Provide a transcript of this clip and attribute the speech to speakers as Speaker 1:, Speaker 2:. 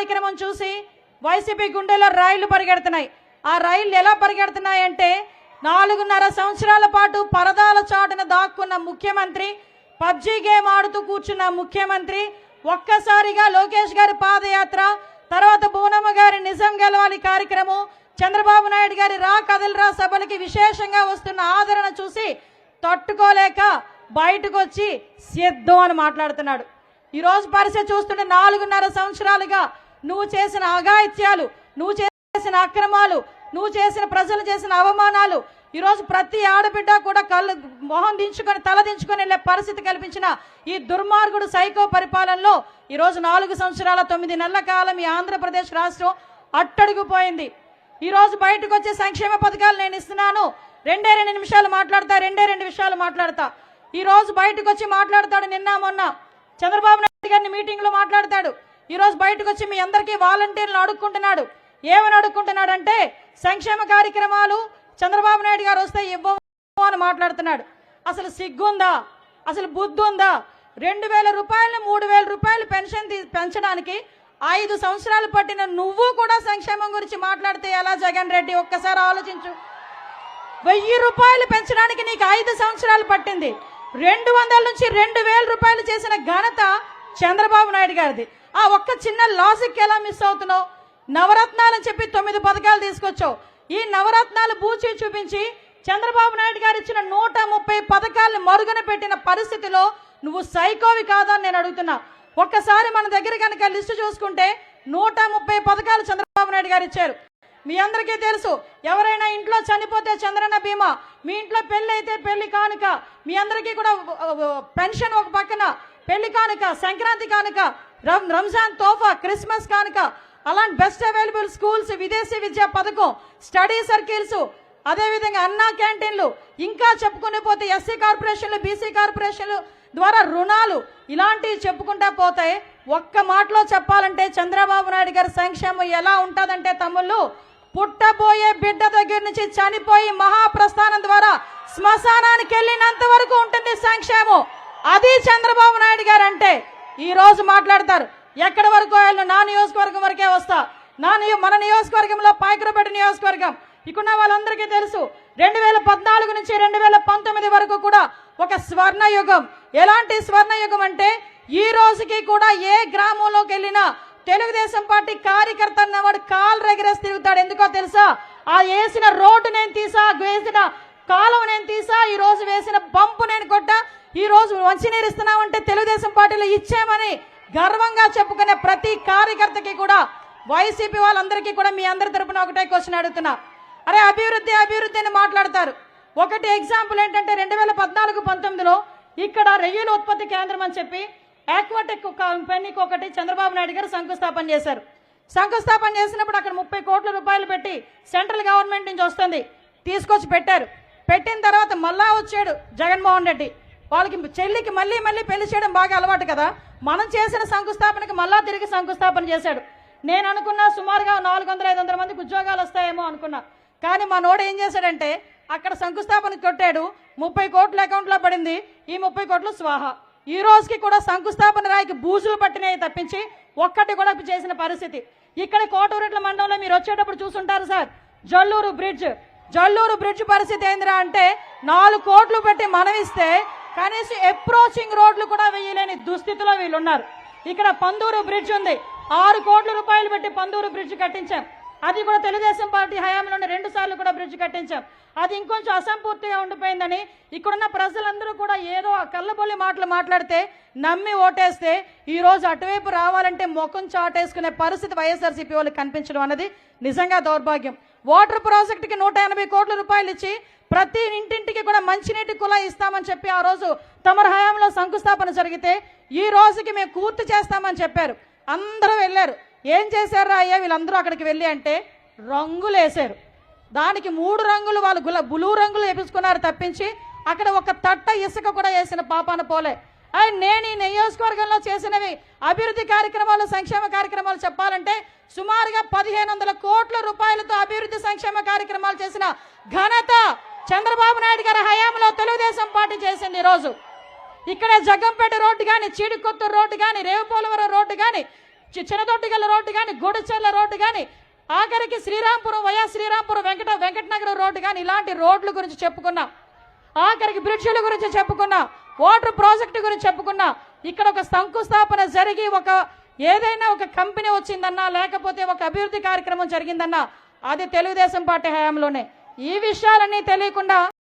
Speaker 1: కార్యక్రమం చూసి వైసీపీ గుండెల్లో రైళ్లు పరిగెడుతున్నాయి. ఆ రైళ్లు ఎలా పరిగెడుతున్నాయంటే 4.5 సంవత్సరాల పాటు పరదాల చాటున దాక్కున్న ముఖ్యమంత్రి, పబ్జీ గేమ్ ఆడుతూ కూర్చున్న ముఖ్యమంత్రి ఒక్కసారిగా లోకేష్ గారి పాదయాత్ర, తర్వాత బూనమ్మ గారి నిజం గెలవాలి కార్యక్రమం, చంద్రబాబు నాయుడు గారి రా కదలరా సభలకి విశేషంగా వస్తున్న ఆదరణ చూసి తట్టుకోలేక బయటకు వచ్చి సిద్ధం అని మాట్లాడుతున్నాడు. ఈరోజు పరిస్థితి చూస్తుంటే 4.5 సంవత్సరాలుగా నువ్వు చేసిన అఘాయిత్యాలు, నువ్వు చేసిన అక్రమాలు, నువ్వు చేసిన ప్రజలు చేసిన అవమానాలు, ఈరోజు ప్రతి ఆడబిడ్డ కూడా కళ్ళు మొహం దించుకొని తల దించుకొని వెళ్ళే పరిస్థితి కల్పించిన ఈ దుర్మార్గుడు సైకో పరిపాలనలో ఈరోజు 4 సంవత్సరాల 9 నెలల కాలం ఈ ఆంధ్రప్రదేశ్ రాష్ట్రం అట్టడుగుపోయింది. ఈరోజు బయటకు వచ్చే సంక్షేమ పథకాలు నేను ఇస్తున్నాను, 2 నిమిషాలు మాట్లాడతా, 2 విషయాలు మాట్లాడతా. ఈరోజు బయటకు వచ్చి మాట్లాడతాడు. నిన్న మొన్న చంద్రబాబు నాయుడు గారిని మీటింగ్ లో మాట్లాడతాడు. ఈరోజు బయటకు వచ్చి మీ అందరికీ వాలంటీర్లను అడుక్కుంటున్నాడు. ఏమని అడుక్కుంటున్నాడంటే సంక్షేమ కార్యక్రమాలు చంద్రబాబు నాయుడు గారు వస్తే ఇవ్వము అని మాట్లాడుతున్నాడు. అసలు సిగ్గుందా? అసలు బుద్ధి ఉందా? 2,000 రూపాయలు 3,000 రూపాయలు పెన్షన్ పెంచడానికి 5 సంవత్సరాలు పట్టిన నువ్వు కూడా సంక్షేమం గురించి మాట్లాడితే ఎలా జగన్ రెడ్డి? ఒక్కసారి ఆలోచించు. 1000 రూపాయలు పెంచడానికి నీకు 5 సంవత్సరాలు పట్టింది. 200 నుంచి 2,000 రూపాయలు చేసిన ఘనత చంద్రబాబు నాయుడు గారిది. ఆ ఒక్క చిన్న లాజిక్ ఎలా మిస్ అవుతున్నావు? నవరత్నాలని చెప్పి 9 పథకాలు తీసుకొచ్చావు. ఈ నవరత్నాలు బూచి చూపించి చంద్రబాబు నాయుడు గారు ఇచ్చిన 130 పథకాలను మరుగున పెట్టిన పరిస్థితిలో నువ్వు సైకోవి కాదా అని నేను అడుగుతున్నా. ఒక్కసారి మన దగ్గర కనుక లిస్టు చూసుకుంటే 130 పథకాలు చంద్రబాబు నాయుడు గారు ఇచ్చారు. మీ అందరికీ తెలుసు, ఎవరైనా ఇంట్లో చనిపోతే చంద్రన్న బీమా, మీ ఇంట్లో పెళ్లి అయితే పెళ్లి కానుక, మీ అందరికీ కూడా పెన్షన్ ఒక పక్కన, పెళ్లి కానుక, సంక్రాంతి కానుక, రంజాన్ తోఫా, క్రిస్మస్ కానుక, అలాంటి బెస్ట్ అవైలబుల్ స్కూల్స్, విదేశీ విద్యా పథకం, స్టడీ సర్కిల్స్, అదేవిధంగా అన్నా క్యాంటీన్లు, ఇంకా చెప్పుకునే పోతే ఎస్సీ కార్పొరేషన్లు, బీసీ కార్పొరేషన్లు ద్వారా రుణాలు, ఇలాంటివి చెప్పుకుంటా పోతే ఒక్క మాటలో చెప్పాలంటే చంద్రబాబు నాయుడు గారి సంక్షేమం ఎలా ఉంటుందంటే తమ్ముళ్ళు, పుట్టబోయే బిడ్డ దగ్గర నుంచి చనిపోయి మహాప్రస్థానం ద్వారా శ్మశానానికి వెళ్ళినంత వరకు ఉంటుంది సంక్షేమం. అది చంద్రబాబు నాయుడు గారు అంటే. ఈ రోజు మాట్లాడతారు ఎక్కడి వరకు వెళ్ళను, నా నియోజకవర్గం వరకే వస్తా. మన నియోజకవర్గంలో పాయకరపేట నియోజకవర్గం, ఇక్కడ వాళ్ళందరికీ తెలుసు 2014 నుంచి 2019 వరకు కూడా ఒక స్వర్ణయుగం. ఎలాంటి స్వర్ణయుగం అంటే ఈ రోజుకి కూడా ఏ గ్రామంలోకి వెళ్ళినా తెలుగుదేశం పార్టీ కార్యకర్త అన్నవాడు కాలు రెగరేసి తిరుగుతాడు. ఎందుకో తెలుసా? ఆ వేసిన రోడ్డు నేను తీసా, వేసిన కాలువ నేను తీసా, ఈ రోజు వేసిన పంపు నేను కొట్టా, ఈ రోజు మంచినీరు ఇస్తున్నామంటే తెలుగుదేశం పార్టీలో ఇచ్చామని గర్వంగా చెప్పుకునే ప్రతి కార్యకర్తకి కూడా వైసీపీ వాళ్ళందరికీ కూడా మీ అందరి తరపున ఒకటే క్వశ్చన్ అడుగుతున్నా. అరే అభివృద్ధి అభివృద్ధి అని మాట్లాడతారు. ఒకటి ఎగ్జాంపుల్ ఏంటంటే 2014-19లో ఇక్కడ రొయ్యల ఉత్పత్తి కేంద్రం అని చెప్పి ఆక్వాటెక్ కంపెనీకి ఒకటి చంద్రబాబు నాయుడు గారు శంకుస్థాపన చేశారు. శంకుస్థాపన చేసినప్పుడు అక్కడ 30 కోట్ల రూపాయలు పెట్టి సెంట్రల్ గవర్నమెంట్ నుంచి వస్తుంది తీసుకొచ్చి పెట్టారు. పెట్టిన తర్వాత మళ్ళా వచ్చాడు జగన్మోహన్ రెడ్డి. వాళ్ళకి చెల్లికి మళ్ళీ పెళ్లి చేయడం బాగా అలవాటు కదా, మనం చేసిన శంకుస్థాపనకి మళ్ళా తిరిగి శంకుస్థాపన చేశాడు. నేను అనుకున్నా సుమారుగా 400-500 మందికి ఉద్యోగాలు వస్తాయేమో అనుకున్నా. కానీ మా నోడు ఏం చేశాడంటే అక్కడ శంకుస్థాపన కొట్టాడు, 30 కోట్ల అకౌంట్లో పడింది, ఈ 30 కోట్లు స్వాహా. ఈ రోజుకి కూడా శంకుస్థాపన రాయికి బూజులు పట్టినాయి తప్పించి ఒక్కటి కూడా చేసిన పరిస్థితి. ఇక్కడ కోటూరెడ్ల మండలంలో మీరు వచ్చేటప్పుడు చూసుంటారు సార్, జల్లూరు బ్రిడ్జ్ పరిస్థితి ఏందిరా అంటే 4 కోట్లు పెట్టి మనవిస్తే కనీసం అప్రోచింగ్ రోడ్లు కూడా వేయలేని దుస్థితిలో వీళ్ళు ఉన్నారు. ఇక్కడ పందూరు బ్రిడ్జ్ ఉంది, 6 కోట్ల రూపాయలు పెట్టి పందూరు బ్రిడ్జ్ కట్టించాం. అది కూడా తెలుగుదేశం పార్టీ హయాంలోనే 2 సార్లు కూడా బ్రిడ్జ్ కట్టించాం. అది ఇంకొంచెం అసంపూర్తిగా ఉండిపోయిందని ఇక్కడున్న ప్రజలందరూ కూడా ఏదో కళ్ళబొల్లి మాటలు మాట్లాడితే నమ్మి ఓటేస్తే ఈ రోజు అటువైపు రావాలంటే ముఖం చాటేసుకునే పరిస్థితి వైఎస్ఆర్సీపీ వాళ్ళకి కనిపించడం అనేది నిజంగా దౌర్భాగ్యం. వాటర్ ప్రాజెక్టుకి 180 కోట్ల రూపాయలు ఇచ్చి ప్రతి ఇంటింటికి కూడా మంచినీటి కుళాయి ఇస్తామని చెప్పి ఆ రోజు తమర హయాంలో శంకుస్థాపన జరిగితే ఈ రోజుకి మేము పూర్తి చేస్తామని చెప్పారు. అందరూ వెళ్ళారు. ఏం చేశారా అయ్యా వీళ్ళందరూ అక్కడికి వెళ్ళి అంటే రంగులు వేశారు. దానికి 3 రంగులు వాళ్ళు బ్లూ రంగులు వేపించుకున్నారు తప్పించి అక్కడ ఒక తట్ట ఇసుక కూడా వేసిన పాపాన పోలే. నేను ఈ నియోజకవర్గంలో చేసినవి అభివృద్ధి కార్యక్రమాలు, సంక్షేమ కార్యక్రమాలు చెప్పాలంటే సుమారుగా 1500 కోట్ల రూపాయలతో అభివృద్ధి సంక్షేమ కార్యక్రమాలు చేసిన ఘనత చంద్రబాబు నాయుడు గారి హయాంలో తెలుగుదేశం పార్టీ చేసింది. ఈరోజు ఇక్కడే జగ్గంపేట రోడ్డు కానీ, చీడికొత్తూరు రోడ్డు కానీ, రేవుపోలవరం రోడ్డు కానీ, చిన్నదొడ్డిగల్ల రోడ్డు కానీ, గూడచెర్ల రోడ్డు కానీ, ఆఖరికి శ్రీరాంపురం శ్రీరాంపురం వెంకటనగరం రోడ్డు కానీ, ఇలాంటి రోడ్ల గురించి చెప్పుకున్నా. ఆఖరికి బ్రిడ్జిల గురించి చెప్పుకున్నా, వాటర్ ప్రాజెక్టు గురించి చెప్పుకున్నా. ఇక్కడ ఒక శంకుస్థాపన జరిగి ఏదైనా ఒక కంపెనీ వచ్చిందన్నా, లేకపోతే ఒక అభివృద్ధి కార్యక్రమం జరిగిందన్నా అది తెలుగుదేశం పార్టీ హయాంలోనే. ఈ విషయాలన్నీ తెలియకుండా